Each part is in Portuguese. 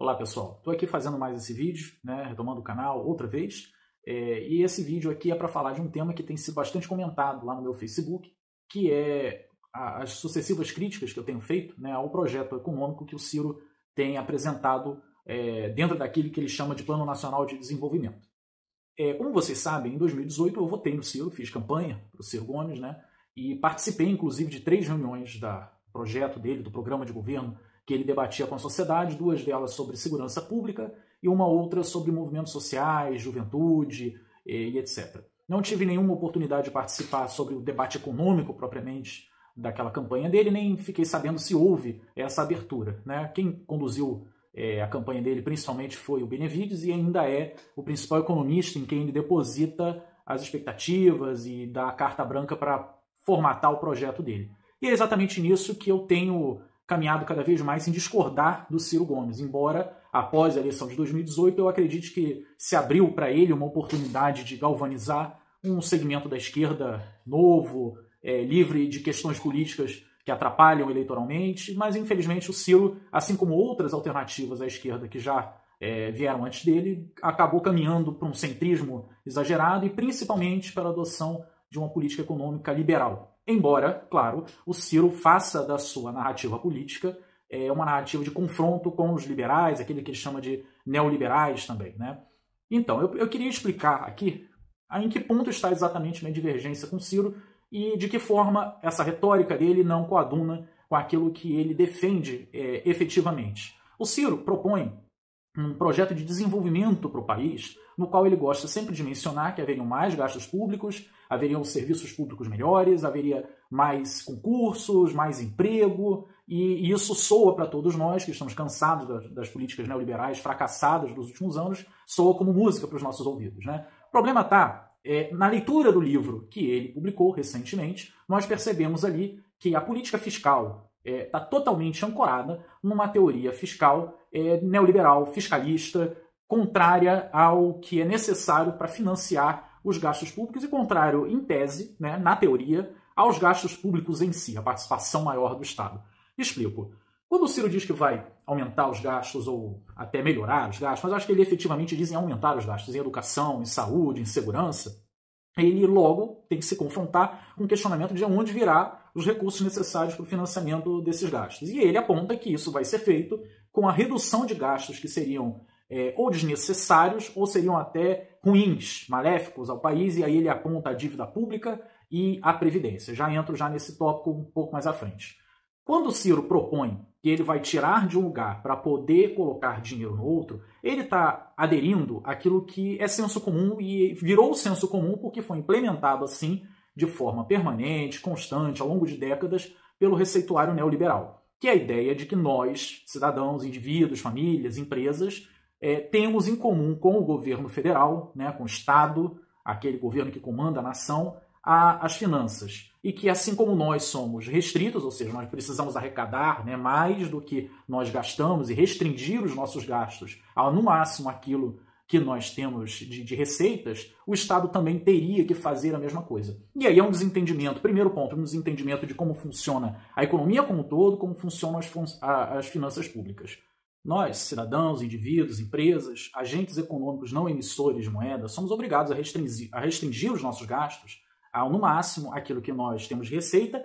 Olá pessoal, estou aqui fazendo mais esse vídeo, né, retomando o canal outra vez, e esse vídeo aqui é para falar de um tema que tem sido bastante comentado lá no meu Facebook, que é as sucessivas críticas que eu tenho feito, né, ao projeto econômico que o Ciro tem apresentado dentro daquilo que ele chama de Plano Nacional de Desenvolvimento. Como vocês sabem, em 2018 eu votei no Ciro, fiz campanha para o Ciro Gomes, né, e participei inclusive de 3 reuniões do projeto dele, do programa de governo, que ele debatia com a sociedade, 2 delas sobre segurança pública e uma outra sobre movimentos sociais, juventude e etc. Não tive nenhuma oportunidade de participar sobre o debate econômico propriamente daquela campanha dele, nem fiquei sabendo se houve essa abertura, né? Quem conduziu a campanha dele principalmente foi o Benevides e ainda é o principal economista em quem ele deposita as expectativas e dá a carta branca para formatar o projeto dele. E é exatamente nisso que eu tenho caminhado cada vez mais em discordar do Ciro Gomes, embora após a eleição de 2018 eu acredite que se abriu para ele uma oportunidade de galvanizar um segmento da esquerda novo, livre de questões políticas que atrapalham eleitoralmente, mas infelizmente o Ciro, assim como outras alternativas à esquerda que já vieram antes dele, acabou caminhando para um centrismo exagerado e principalmente para a adoção de uma política econômica liberal. Embora, claro, o Ciro faça da sua narrativa política uma narrativa de confronto com os liberais, aquele que ele chama de neoliberais também, né? Então, eu queria explicar aqui em que ponto está exatamente minha divergência com o Ciro e de que forma essa retórica dele não coaduna com aquilo que ele defende efetivamente. O Ciro propõe um projeto de desenvolvimento para o país, no qual ele gosta sempre de mencionar que haveriam mais gastos públicos, haveriam serviços públicos melhores, haveria mais concursos, mais emprego, e isso soa para todos nós que estamos cansados das políticas neoliberais fracassadas dos últimos anos, soa como música para os nossos ouvidos, né? O problema está na leitura do livro que ele publicou recentemente, nós percebemos ali que a política fiscal está totalmente ancorada numa teoria fiscal neoliberal, fiscalista, contrária ao que é necessário para financiar os gastos públicos e contrário, em tese, né, na teoria, aos gastos públicos em si, a participação maior do Estado. Explico. Quando o Ciro diz que vai aumentar os gastos ou até melhorar os gastos, mas eu acho que ele efetivamente diz em aumentar os gastos em educação, em saúde, em segurança, ele logo tem que se confrontar com o questionamento de onde virá os recursos necessários para o financiamento desses gastos. E ele aponta que isso vai ser feito com a redução de gastos que seriam ou desnecessários ou seriam até ruins, maléficos ao país, e aí ele aponta a dívida pública e a Previdência. Já entro nesse tópico um pouco mais à frente. Quando o Ciro propõe que ele vai tirar de um lugar para poder colocar dinheiro no outro, ele está aderindo àquilo que é senso comum e virou senso comum porque foi implementado assim de forma permanente, constante, ao longo de décadas, pelo receituário neoliberal, que é a ideia de que nós, cidadãos, indivíduos, famílias, empresas, temos em comum com o governo federal, né, com o Estado, aquele governo que comanda a nação, as finanças. E que assim como nós somos restritos, ou seja, nós precisamos arrecadar, né, mais do que nós gastamos e restringir os nossos gastos a no máximo aquilo que nós temos de receitas, o Estado também teria que fazer a mesma coisa. E aí é um desentendimento, primeiro ponto, um desentendimento de como funciona a economia como um todo, como funcionam as finanças públicas. Nós, cidadãos, indivíduos, empresas, agentes econômicos não emissores de moeda, somos obrigados a restringir os nossos gastos ao, no máximo, aquilo que nós temos de receita,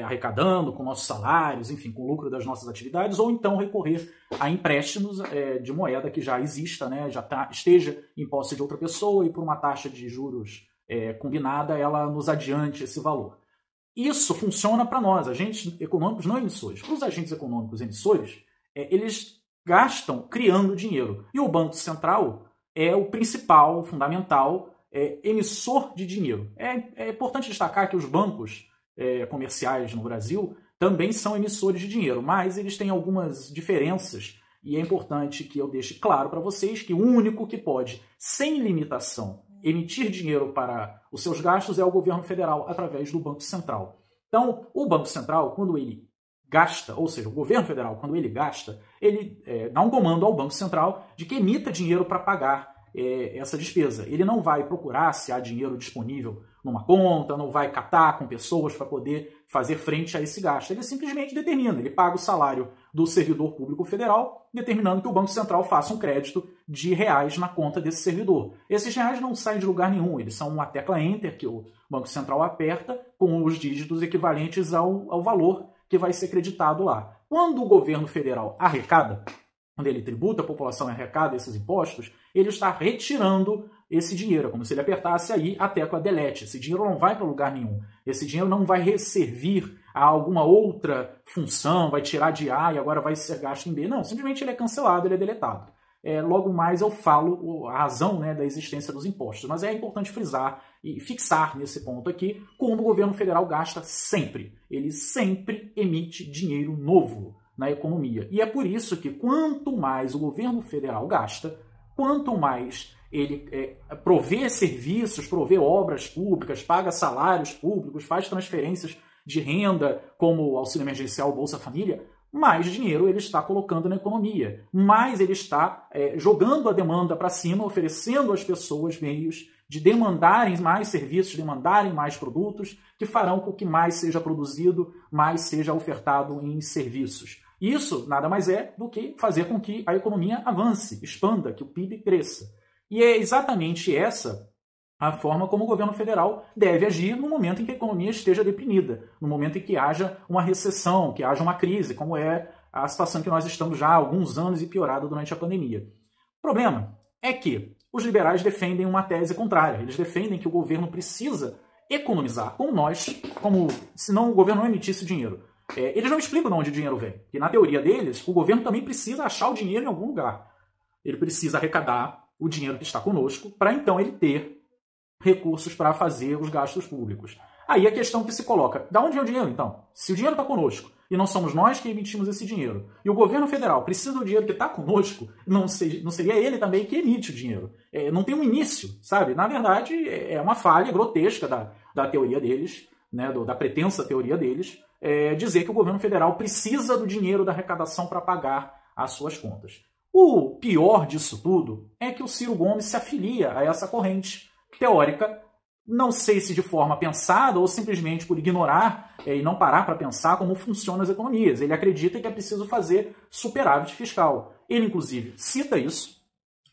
arrecadando com nossos salários, enfim, com o lucro das nossas atividades, ou então recorrer a empréstimos de moeda que já exista, né, esteja em posse de outra pessoa e por uma taxa de juros combinada, ela nos adiante esse valor. Isso funciona para nós, agentes econômicos não emissores. Para os agentes econômicos emissores, eles gastam criando dinheiro. E o Banco Central é o principal, fundamental, emissor de dinheiro. É importante destacar que os bancos comerciais no Brasil também são emissores de dinheiro, mas eles têm algumas diferenças e é importante que eu deixe claro para vocês que o único que pode, sem limitação, emitir dinheiro para os seus gastos é o governo federal através do Banco Central. Então, o Banco Central, quando ele gasta, ou seja, o governo federal, quando ele gasta, ele dá um comando ao Banco Central de que emita dinheiro para pagar essa despesa. Ele não vai procurar se há dinheiro disponível numa conta, não vai catar com pessoas para poder fazer frente a esse gasto. Ele simplesmente determina, ele paga o salário do servidor público federal, determinando que o Banco Central faça um crédito de reais na conta desse servidor. Esses reais não saem de lugar nenhum, eles são uma tecla Enter que o Banco Central aperta com os dígitos equivalentes ao valor que vai ser creditado lá. Quando o governo federal arrecada, quando ele tributa a população e arrecada esses impostos, ele está retirando esse dinheiro, como se ele apertasse aí a tecla delete. Esse dinheiro não vai para lugar nenhum. Esse dinheiro não vai servir a alguma outra função, vai tirar de A e agora vai ser gasto em B. Não, simplesmente ele é cancelado, ele é deletado. Logo mais eu falo a razão, né, da existência dos impostos, mas é importante frisar e fixar nesse ponto aqui como o governo federal gasta sempre. Ele sempre emite dinheiro novo na economia. E é por isso que quanto mais o governo federal gasta, quanto mais ele provê serviços, provê obras públicas, paga salários públicos, faz transferências de renda, como o auxílio emergencial, Bolsa Família, mais dinheiro ele está colocando na economia, mais ele está jogando a demanda para cima, oferecendo às pessoas meios de demandarem mais serviços, demandarem mais produtos, que farão com que mais seja produzido, mais seja ofertado em serviços. Isso nada mais é do que fazer com que a economia avance, expanda, que o PIB cresça. E é exatamente essa a forma como o governo federal deve agir no momento em que a economia esteja deprimida, no momento em que haja uma recessão, que haja uma crise, como é a situação que nós estamos já há alguns anos e piorada durante a pandemia. O problema é que os liberais defendem uma tese contrária. Eles defendem que o governo precisa economizar, como senão o governo não emitisse dinheiro. Eles não explicam de onde o dinheiro vem. E na teoria deles, o governo também precisa achar o dinheiro em algum lugar. Ele precisa arrecadar o dinheiro que está conosco para então ele ter recursos para fazer os gastos públicos. Aí a questão que se coloca, da onde vem o dinheiro então? Se o dinheiro está conosco e não somos nós que emitimos esse dinheiro, e o governo federal precisa do dinheiro que está conosco, não seria ele também que emite o dinheiro? Não tem um início, sabe? Na verdade, é uma falha grotesca da teoria deles, né, da pretensa teoria deles, dizer que o governo federal precisa do dinheiro da arrecadação para pagar as suas contas. O pior disso tudo é que o Ciro Gomes se afilia a essa corrente teórica, não sei se de forma pensada ou simplesmente por ignorar e não parar para pensar como funcionam as economias. Ele acredita que é preciso fazer superávit fiscal. Ele, inclusive, cita isso,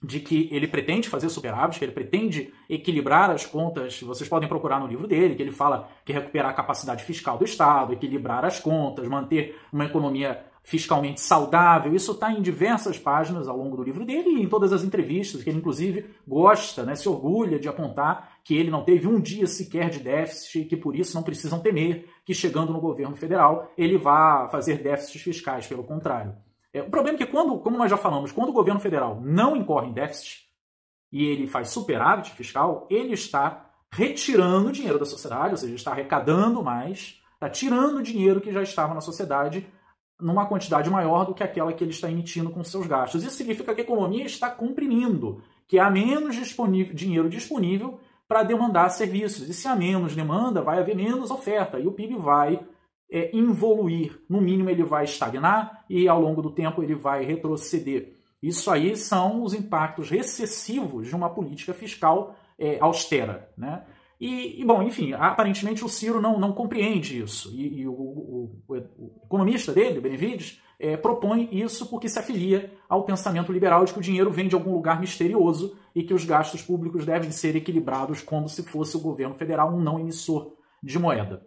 de que ele pretende fazer superávit, que ele pretende equilibrar as contas. Vocês podem procurar no livro dele, que ele fala que recuperar a capacidade fiscal do Estado, equilibrar as contas, manter uma economia fiscalmente saudável. Isso está em diversas páginas ao longo do livro dele e em todas as entrevistas, que ele inclusive gosta, né, se orgulha de apontar que ele não teve um dia sequer de déficit e que por isso não precisam temer que chegando no governo federal ele vá fazer déficits fiscais, pelo contrário. O problema é que, como nós já falamos, quando o governo federal não incorre em déficit e ele faz superávit fiscal, ele está retirando dinheiro da sociedade, ou seja, está arrecadando mais, está tirando o dinheiro que já estava na sociedade numa quantidade maior do que aquela que ele está emitindo com seus gastos. Isso significa que a economia está comprimindo, que há menos dinheiro disponível para demandar serviços. E se há menos demanda, vai haver menos oferta e o PIB vai involuir. No mínimo, ele vai estagnar e, ao longo do tempo, ele vai retroceder. Isso aí são os impactos recessivos de uma política fiscal austera, né? Bom, enfim, aparentemente o Ciro não compreende isso. E o economista dele, Benevides, propõe isso porque se afilia ao pensamento liberal de que o dinheiro vem de algum lugar misterioso e que os gastos públicos devem ser equilibrados como se fosse o governo federal um não emissor de moeda.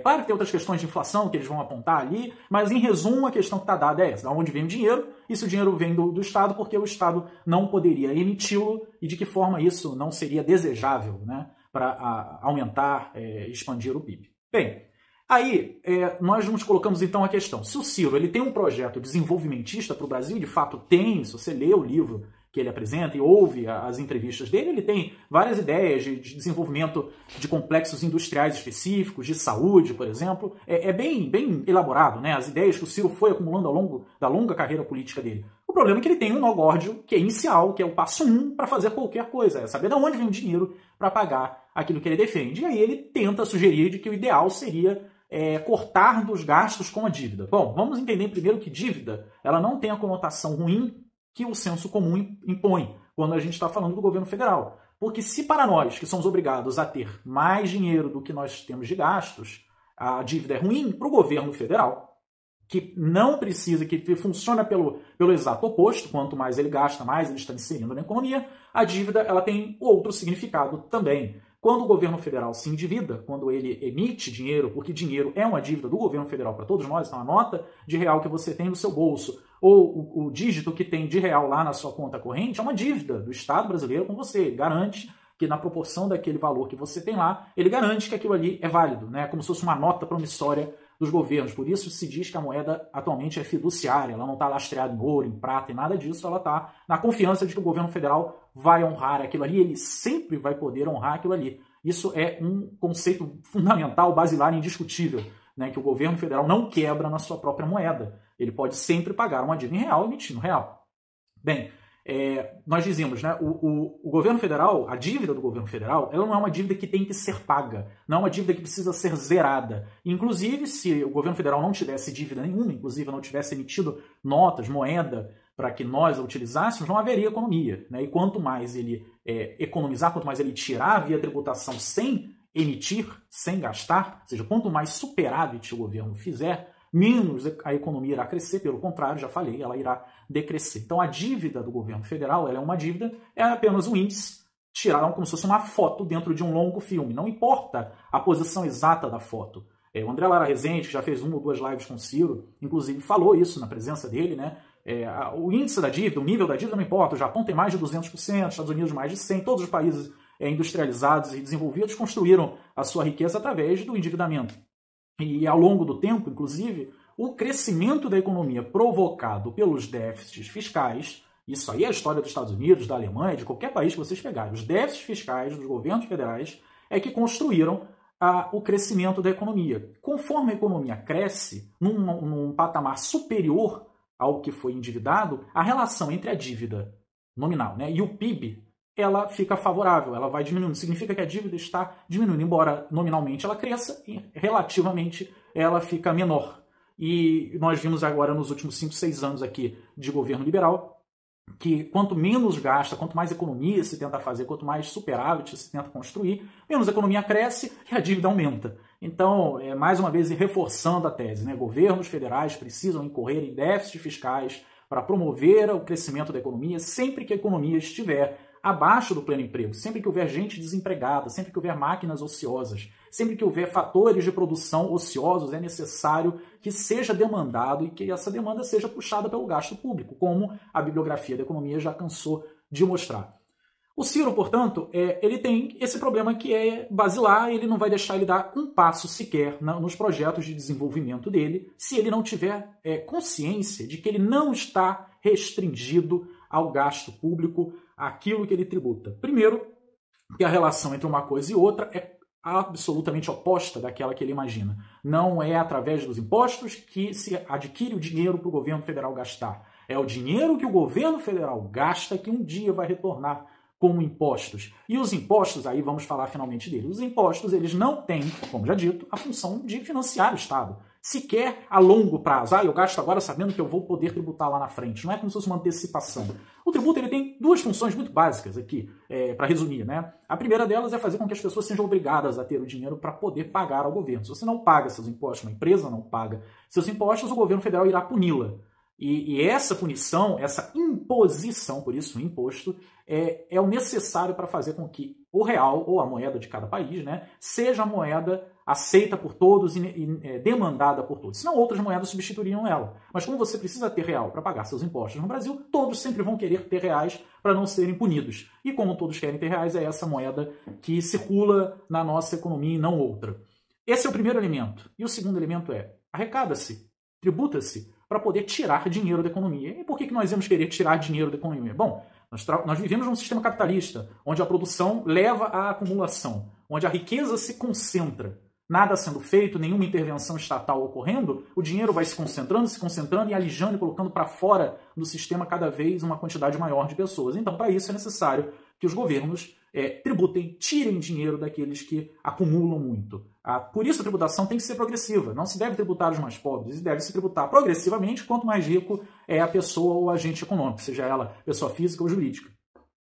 Claro que tem outras questões de inflação que eles vão apontar ali, mas em resumo a questão que está dada é essa: de onde vem o dinheiro, e se o dinheiro vem do Estado, porque o Estado não poderia emiti-lo e de que forma isso não seria desejável, né, para aumentar, expandir o PIB. Bem, aí nós nos colocamos então a questão: se o Ciro ele tem um projeto desenvolvimentista para o Brasil, de fato tem, se você lê o livro que ele apresenta e ouve as entrevistas dele, ele tem várias ideias de desenvolvimento de complexos industriais específicos, de saúde, por exemplo. É bem elaborado, né? As ideias que o Ciro foi acumulando ao longo da longa carreira política dele. O problema é que ele tem um nó górdio, que é inicial, que é o passo 1 para fazer qualquer coisa, é saber de onde vem o dinheiro para pagar aquilo que ele defende. E aí ele tenta sugerir de que o ideal seria cortar dos gastos com a dívida. Bom, vamos entender primeiro que dívida ela não tem a conotação ruim que o senso comum impõe quando a gente está falando do governo federal. Porque se para nós, que somos obrigados a ter mais dinheiro do que nós temos de gastos, a dívida é ruim para o governo federal, que não precisa, que funciona pelo exato oposto, quanto mais ele gasta, mais ele está inserindo na economia, a dívida ela tem outro significado também. Quando o governo federal se endivida, quando ele emite dinheiro, porque dinheiro é uma dívida do governo federal para todos nós, então a nota de real que você tem no seu bolso, ou o dígito que tem de real lá na sua conta corrente, é uma dívida do Estado brasileiro com você. Ele garante que na proporção daquele valor que você tem lá, ele garante que aquilo ali é válido, né? Como se fosse uma nota promissória dos governos. Por isso se diz que a moeda atualmente é fiduciária, ela não está lastreada em ouro, em prata e nada disso, ela está na confiança de que o governo federal vai honrar aquilo ali, ele sempre vai poder honrar aquilo ali. Isso é um conceito fundamental, basilar, indiscutível, né, que o governo federal não quebra na sua própria moeda. Ele pode sempre pagar uma dívida em real emitindo real. Bem, nós dizemos, né, o governo federal, a dívida do governo federal, ela não é uma dívida que tem que ser paga, não é uma dívida que precisa ser zerada. Inclusive, se o governo federal não tivesse dívida nenhuma, inclusive não tivesse emitido notas, moeda, para que nós a utilizássemos, não haveria economia, né? E quanto mais ele economizar, quanto mais ele tirar via tributação sem emitir, sem gastar, ou seja, quanto mais superávit o governo fizer, menos a economia irá crescer, pelo contrário, já falei, ela irá decrescer. Então a dívida do governo federal ela é uma dívida, é apenas um índice, tiraram como se fosse uma foto dentro de um longo filme. Não importa a posição exata da foto. O André Lara Rezende, que já fez 1 ou 2 lives com o Ciro, inclusive falou isso na presença dele, né? O índice da dívida, o nível da dívida não importa, o Japão tem mais de 200%, Estados Unidos mais de 100%, todos os países industrializados e desenvolvidos construíram a sua riqueza através do endividamento. E ao longo do tempo, inclusive, o crescimento da economia provocado pelos déficits fiscais, isso aí é a história dos Estados Unidos, da Alemanha, de qualquer país que vocês pegarem, os déficits fiscais dos governos federais é que construíram o crescimento da economia. Conforme a economia cresce, num patamar superior ao que foi endividado, a relação entre a dívida nominal, né, e o PIB, ela fica favorável, ela vai diminuindo. Significa que a dívida está diminuindo, embora nominalmente ela cresça, e relativamente ela fica menor. E nós vimos agora nos últimos 5, 6 anos aqui de governo liberal, que quanto menos gasta, quanto mais economia se tenta fazer, quanto mais superávit se tenta construir, menos a economia cresce e a dívida aumenta. Então, mais uma vez, reforçando a tese, né? Governos federais precisam incorrer em déficits fiscais para promover o crescimento da economia sempre que a economia estiver abaixo do pleno emprego, sempre que houver gente desempregada, sempre que houver máquinas ociosas, sempre que houver fatores de produção ociosos, é necessário que seja demandado e que essa demanda seja puxada pelo gasto público, como a bibliografia da economia já cansou de mostrar. O Ciro, portanto, ele tem esse problema que é basilar, ele não vai deixar ele dar um passo sequer nos projetos de desenvolvimento dele, se ele não tiver consciência de que ele não está restringido ao gasto público, aquilo que ele tributa. Primeiro, que a relação entre uma coisa e outra é absolutamente oposta daquela que ele imagina. Não é através dos impostos que se adquire o dinheiro para o governo federal gastar. É o dinheiro que o governo federal gasta que um dia vai retornar como impostos. E os impostos, aí vamos falar finalmente deles. Os impostos, eles não têm, como já dito, a função de financiar o Estado. Sequer a longo prazo. Eu gasto agora sabendo que eu vou poder tributar lá na frente. Não é como se fosse uma antecipação. O tributo ele tem 2 funções muito básicas aqui, para resumir, né? A primeira delas é fazer com que as pessoas sejam obrigadas a ter o dinheiro para poder pagar ao governo. Se você não paga seus impostos, uma empresa não paga seus impostos, o governo federal irá puni-la. E essa punição, essa imposição, por isso o imposto, é o necessário para fazer com que o real, ou a moeda de cada país, né, seja a moeda aceita por todos e demandada por todos. Senão outras moedas substituiriam ela. Mas como você precisa ter real para pagar seus impostos no Brasil, todos sempre vão querer ter reais para não serem punidos. E como todos querem ter reais, é essa moeda que circula na nossa economia e não outra. Esse é o primeiro elemento. E o segundo elemento é arrecada-se, tributa-se, para poder tirar dinheiro da economia. E por que nós íamos querer tirar dinheiro da economia? Bom, nós vivemos num sistema capitalista, onde a produção leva à acumulação, onde a riqueza se concentra. Nada sendo feito, nenhuma intervenção estatal ocorrendo, o dinheiro vai se concentrando e alijando e colocando para fora do sistema cada vez uma quantidade maior de pessoas. Então, para isso é necessário que os governos tributem, tirem dinheiro daqueles que acumulam muito. Por isso a tributação tem que ser progressiva. Não se deve tributar os mais pobres, deve se tributar progressivamente quanto mais rico é a pessoa ou agente econômico, seja ela pessoa física ou jurídica.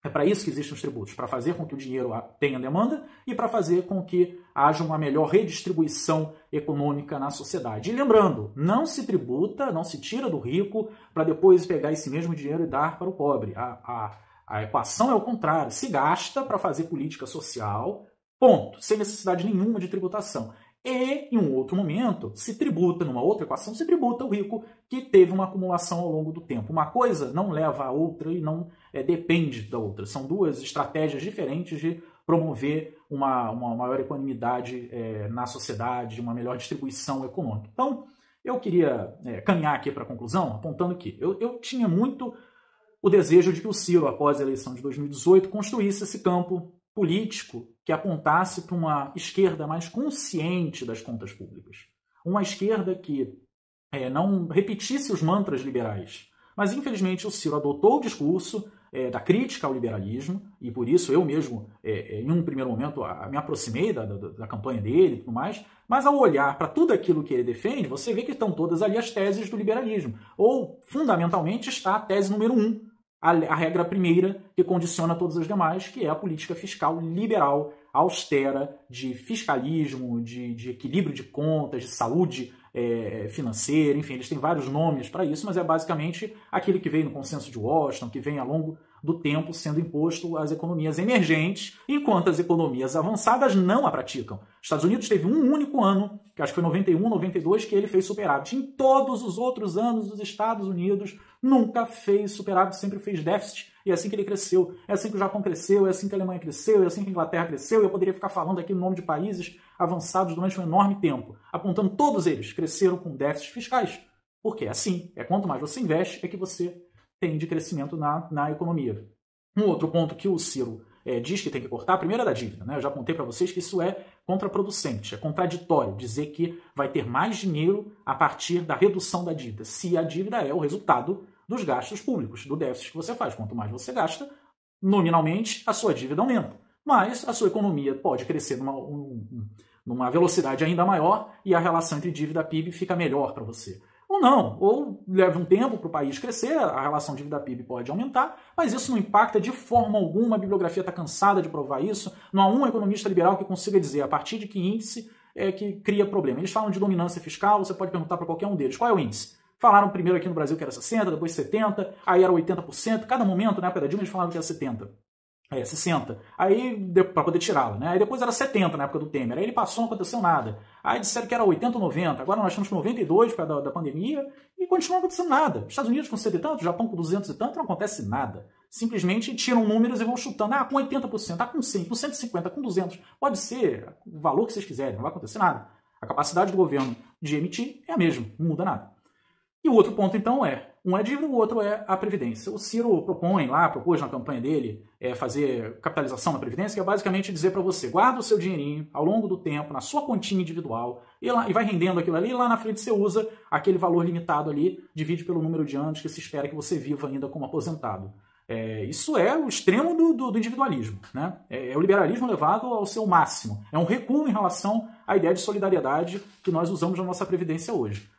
É para isso que existem os tributos, para fazer com que o dinheiro tenha demanda e para fazer com que haja uma melhor redistribuição econômica na sociedade. E lembrando, não se tributa, não se tira do rico para depois pegar esse mesmo dinheiro e dar para o pobre. A equação é o contrário, se gasta para fazer política social, ponto, sem necessidade nenhuma de tributação. E, em um outro momento, se tributa, numa outra equação, se tributa o rico que teve uma acumulação ao longo do tempo. Uma coisa não leva a outra e não depende da outra. São duas estratégias diferentes de promover uma maior equanimidade na sociedade, uma melhor distribuição econômica. Então, eu queria caminhar aqui para a conclusão, apontando que eu tinha muito o desejo de que o Ciro, após a eleição de 2018, construísse esse campo político que apontasse para uma esquerda mais consciente das contas públicas. Uma esquerda que não repetisse os mantras liberais. Mas, infelizmente, o Ciro adotou o discurso da crítica ao liberalismo, e por isso eu mesmo, em um primeiro momento, me aproximei da campanha dele e tudo mais, mas ao olhar para tudo aquilo que ele defende, você vê que estão todas ali as teses do liberalismo. Ou, fundamentalmente, está a tese número 1, a regra primeira que condiciona todas as demais, que é a política fiscal liberal, austera, de fiscalismo, de equilíbrio de contas, de saúde financeira, enfim, eles têm vários nomes para isso, mas é basicamente aquilo que veio no consenso de Washington, que vem ao longo do tempo sendo imposto às economias emergentes, enquanto as economias avançadas não a praticam. Os Estados Unidos teve um único ano, que acho que foi 91, 92, que ele fez superávit. Em todos os outros anos, os Estados Unidos nunca fez superávit, sempre fez déficit. E é assim que ele cresceu, é assim que o Japão cresceu, é assim que a Alemanha cresceu, é assim que a Inglaterra cresceu, e eu poderia ficar falando aqui no nome de países avançados durante um enorme tempo, apontando todos eles cresceram com déficits fiscais. Porque é assim, quanto mais você investe, é que você tem de crescimento na economia. Um outro ponto que o Ciro diz que tem que cortar, primeiro é da dívida, né? Eu já contei para vocês que isso é contraproducente, é contraditório dizer que vai ter mais dinheiro a partir da redução da dívida, se a dívida é o resultado dos gastos públicos, do déficit que você faz. Quanto mais você gasta, nominalmente, a sua dívida aumenta. Mas a sua economia pode crescer numa velocidade ainda maior e a relação entre dívida e PIB fica melhor para você. Ou não, ou leva um tempo para o país crescer, a relação dívida-PIB pode aumentar, mas isso não impacta de forma alguma, a bibliografia está cansada de provar isso, não há um economista liberal que consiga dizer a partir de que índice que cria problema. Eles falam de dominância fiscal, você pode perguntar para qualquer um deles, qual é o índice? Falaram primeiro aqui no Brasil que era 60%, depois 70%, aí era 80%, cada momento, na época da Dilma, eles falavam que era 70%. 60. Aí, para poder tirá-la, né? Aí depois era 70 na época do Temer. Aí ele passou, não aconteceu nada. Aí disseram que era 80 ou 90. Agora nós estamos com 92 por causa da pandemia e continua acontecendo nada. Estados Unidos com 70 e tanto, Japão com 200 e tanto, não acontece nada. Simplesmente tiram números e vão chutando. Com 80%, com 100, com 150, com 200. Pode ser o valor que vocês quiserem, não vai acontecer nada. A capacidade do governo de emitir é a mesma, não muda nada. E o outro ponto, então, um é dívida, o outro é a Previdência. O Ciro propôs na campanha dele, fazer capitalização na Previdência, que é basicamente dizer para você, guarda o seu dinheirinho ao longo do tempo, na sua continha individual, e vai rendendo aquilo ali, e lá na frente você usa aquele valor limitado ali, divide pelo número de anos que se espera que você viva ainda como aposentado. Isso é o extremo do individualismo, né? É o liberalismo levado ao seu máximo. É um recuo em relação à ideia de solidariedade que nós usamos na nossa Previdência hoje.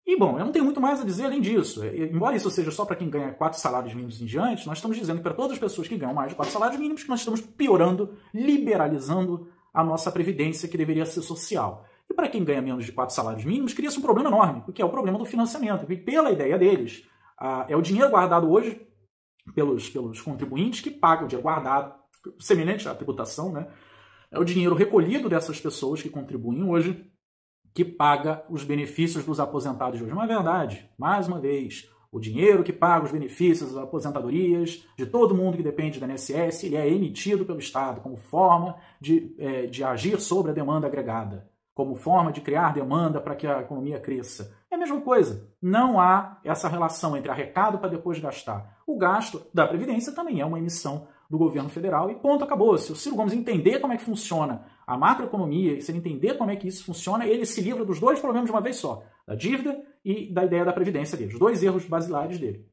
E, bom, eu não tenho muito mais a dizer além disso. Embora isso seja só para quem ganha 4 salários mínimos em diante, nós estamos dizendo que para todas as pessoas que ganham mais de 4 salários mínimos que nós estamos piorando, liberalizando a nossa previdência, que deveria ser social. E para quem ganha menos de 4 salários mínimos, cria-se um problema enorme, porque é o problema do financiamento. E pela ideia deles, é o dinheiro guardado hoje pelos contribuintes que pagam o dinheiro guardado, semelhante à tributação, né? É o dinheiro recolhido dessas pessoas que contribuem hoje, que paga os benefícios dos aposentados de hoje. Mas é verdade, mais uma vez, o dinheiro que paga os benefícios, das aposentadorias, de todo mundo que depende da INSS, ele é emitido pelo Estado como forma de agir sobre a demanda agregada, como forma de criar demanda para que a economia cresça. É a mesma coisa. Não há essa relação entre arrecado para depois gastar. O gasto da Previdência também é uma emissão do governo federal e ponto, acabou. Se o Ciro Gomes entender como é que funciona a macroeconomia, se ele entender como é que isso funciona, ele se livra dos dois problemas de uma vez só, da dívida e da ideia da previdência dele. Os dois erros basilares dele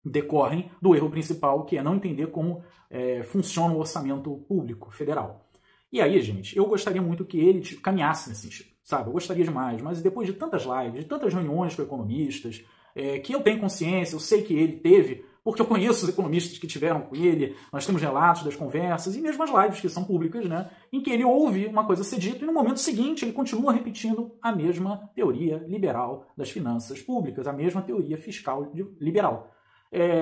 decorrem do erro principal, que é não entender como funciona o orçamento público federal. E aí, gente, eu gostaria muito que ele caminhasse nesse sentido, sabe? Eu gostaria demais, mas depois de tantas lives, de tantas reuniões com economistas, que eu tenho consciência, eu sei que ele teve porque eu conheço os economistas que tiveram com ele, nós temos relatos das conversas e mesmo as lives que são públicas, né, em que ele ouve uma coisa ser dita e no momento seguinte ele continua repetindo a mesma teoria liberal das finanças públicas, a mesma teoria fiscal liberal.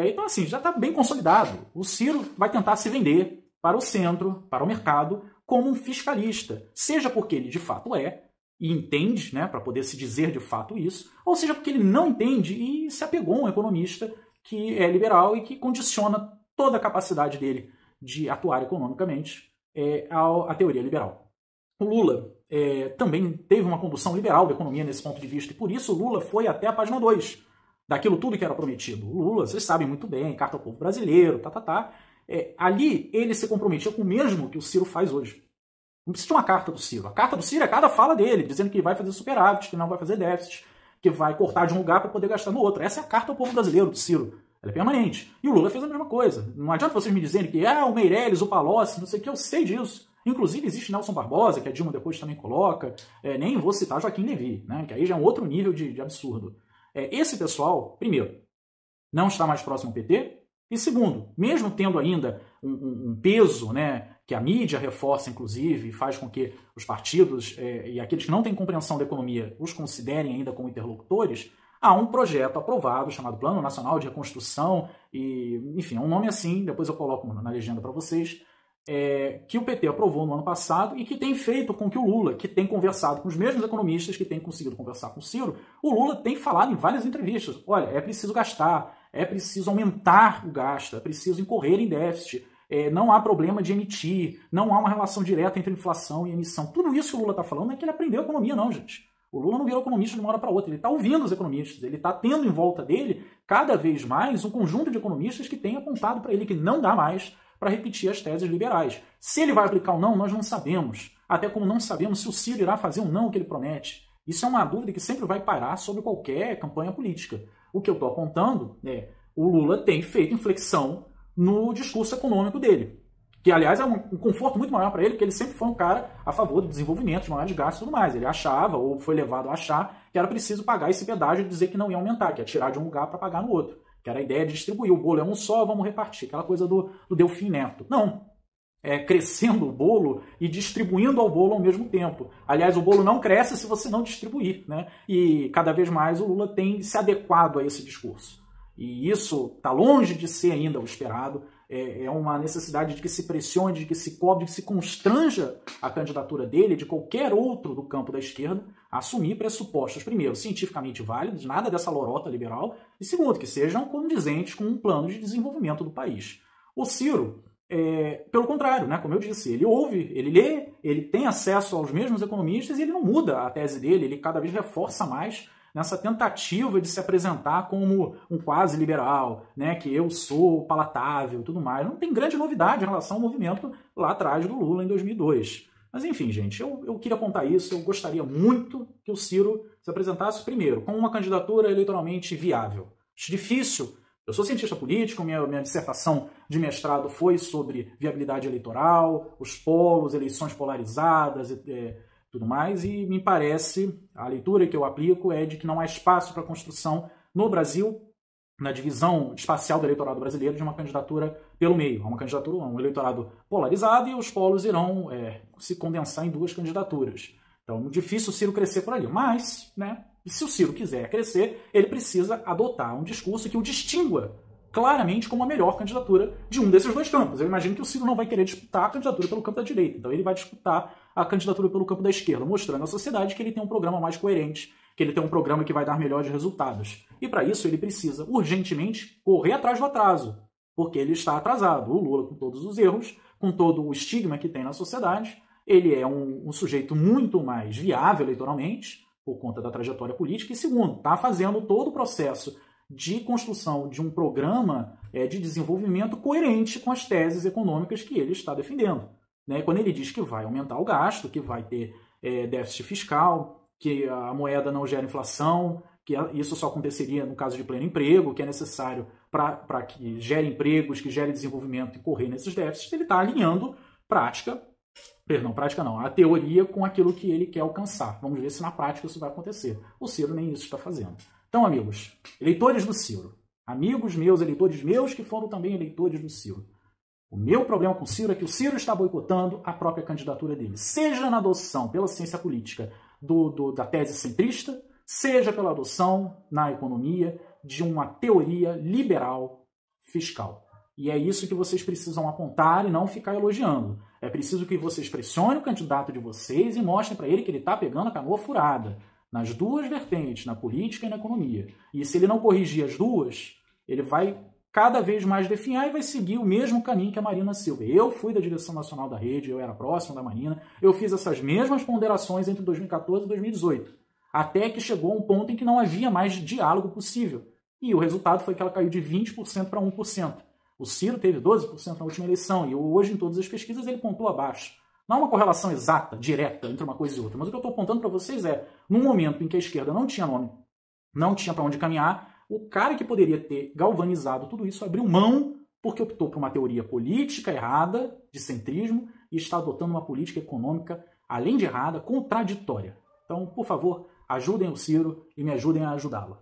Então, assim, já está bem consolidado. O Ciro vai tentar se vender para o centro, para o mercado, como um fiscalista, seja porque ele de fato é, e entende, né, para poder se dizer de fato isso, ou seja porque ele não entende e se apegou a um economista que é liberal e que condiciona toda a capacidade dele de atuar economicamente à teoria liberal. O Lula também teve uma condução liberal da economia nesse ponto de vista, e por isso o Lula foi até a página 2 daquilo tudo que era prometido. O Lula, vocês sabem muito bem, Carta ao Povo Brasileiro, ali ele se comprometia com o mesmo que o Ciro faz hoje. Não precisa de uma carta do Ciro. A carta do Ciro é cada fala dele, dizendo que vai fazer superávit, que não vai fazer déficit, que vai cortar de um lugar para poder gastar no outro. Essa é a carta ao povo brasileiro do Ciro. Ela é permanente. E o Lula fez a mesma coisa. Não adianta vocês me dizerem que o Meirelles, o Palocci, não sei o que, eu sei disso. Inclusive existe Nelson Barbosa, que a Dilma depois também coloca. Nem vou citar Joaquim Levy, né, que aí já é um outro nível de absurdo. Esse pessoal, primeiro, não está mais próximo ao PT. E segundo, mesmo tendo ainda um peso, né, que a mídia reforça, inclusive, e faz com que os partidos e aqueles que não têm compreensão da economia os considerem ainda como interlocutores, há um projeto aprovado chamado Plano Nacional de Reconstrução, e, enfim, é um nome assim, depois eu coloco na legenda para vocês, que o PT aprovou no ano passado e que tem feito com que o Lula, que tem conversado com os mesmos economistas que tem conseguido conversar com o Ciro, o Lula tem falado em várias entrevistas, olha, é preciso gastar, é preciso aumentar o gasto, é preciso incorrer em déficit, não há problema de emitir, não há uma relação direta entre inflação e emissão. Tudo isso que o Lula está falando não é que ele aprendeu economia, não, gente. O Lula não virou economista de uma hora para outra, ele está ouvindo os economistas, ele está tendo em volta dele, cada vez mais, um conjunto de economistas que tem apontado para ele que não dá mais para repetir as teses liberais. Se ele vai aplicar ou não, nós não sabemos. Até como não sabemos se o Ciro irá fazer ou não o que ele promete. Isso é uma dúvida que sempre vai pairar sobre qualquer campanha política. O que eu estou apontando o Lula tem feito inflexão no discurso econômico dele. Que, aliás, é um conforto muito maior para ele, porque ele sempre foi um cara a favor do desenvolvimento, de maiores gastos e tudo mais. Ele achava, ou foi levado a achar, que era preciso pagar esse pedágio e dizer que não ia aumentar, que ia tirar de um lugar para pagar no outro. Que era a ideia de distribuir. O bolo é um só, vamos repartir. Aquela coisa do Delfim Neto. Não. Crescendo o bolo e distribuindo ao bolo ao mesmo tempo. Aliás, o bolo não cresce se você não distribuir, né? E cada vez mais o Lula tem se adequado a esse discurso. E isso está longe de ser ainda o esperado. É uma necessidade de que se pressione, de que se cobre, de que se constranja a candidatura dele, de qualquer outro do campo da esquerda, a assumir pressupostos, primeiro, cientificamente válidos, nada dessa lorota liberal, e segundo, que sejam condizentes com um plano de desenvolvimento do país. O Ciro, pelo contrário, né, como eu disse, ele ouve, ele lê, ele tem acesso aos mesmos economistas e ele não muda a tese dele, ele cada vez reforça mais nessa tentativa de se apresentar como um quase liberal, né, que eu sou palatável e tudo mais. Não tem grande novidade em relação ao movimento lá atrás do Lula em 2002. Mas enfim, gente, eu queria apontar isso, eu gostaria muito que o Ciro se apresentasse primeiro com uma candidatura eleitoralmente viável. Acho difícil, eu sou cientista político, minha dissertação de mestrado foi sobre viabilidade eleitoral, os polos, eleições polarizadas, tudo mais, e me parece, a leitura que eu aplico é de que não há espaço para a construção no Brasil, na divisão espacial do eleitorado brasileiro, de uma candidatura pelo meio. Uma candidatura, um eleitorado polarizado, e os polos irão se condensar em duas candidaturas. Então, é difícil o Ciro crescer por ali. Mas, né, se o Ciro quiser crescer, ele precisa adotar um discurso que o distingua claramente como a melhor candidatura de um desses dois campos. Eu imagino que o Ciro não vai querer disputar a candidatura pelo campo da direita, então ele vai disputar a candidatura pelo campo da esquerda, mostrando à sociedade que ele tem um programa mais coerente, que ele tem um programa que vai dar melhores resultados. E para isso ele precisa urgentemente correr atrás do atraso, porque ele está atrasado. O Lula, com todos os erros, com todo o estigma que tem na sociedade, ele é um sujeito muito mais viável eleitoralmente, por conta da trajetória política, e segundo, está fazendo todo o processo de construção de um programa de desenvolvimento coerente com as teses econômicas que ele está defendendo. Né? Quando ele diz que vai aumentar o gasto, que vai ter déficit fiscal, que a moeda não gera inflação, que isso só aconteceria no caso de pleno emprego, que é necessário para que gere empregos, que gere desenvolvimento e correr nesses déficits, ele está alinhando a teoria com aquilo que ele quer alcançar. Vamos ver se na prática isso vai acontecer. O Ciro nem isso está fazendo. Então, amigos, eleitores do Ciro, Amigos meus, eleitores meus, que foram também eleitores do Ciro. O meu problema com o Ciro é que o Ciro está boicotando a própria candidatura dele, seja na adoção pela ciência política da tese centrista, seja pela adoção na economia de uma teoria liberal fiscal. E é isso que vocês precisam apontar e não ficar elogiando. É preciso que vocês pressionem o candidato de vocês e mostrem para ele que ele está pegando a canoa furada, nas duas vertentes, na política e na economia. E se ele não corrigir as duas, ele vai cada vez mais definhar e vai seguir o mesmo caminho que a Marina Silva. Eu fui da direção nacional da rede, eu era próximo da Marina, eu fiz essas mesmas ponderações entre 2014 e 2018, até que chegou um ponto em que não havia mais diálogo possível. E o resultado foi que ela caiu de 20% para 1%. O Ciro teve 12% na última eleição, e hoje em todas as pesquisas ele pontua abaixo. Não há uma correlação exata, direta, entre uma coisa e outra, mas o que eu estou apontando para vocês é, num momento em que a esquerda não tinha nome, não tinha para onde caminhar, o cara que poderia ter galvanizado tudo isso abriu mão porque optou por uma teoria política errada, de centrismo, e está adotando uma política econômica, além de errada, contraditória. Então, por favor, ajudem o Ciro e me ajudem a ajudá-lo.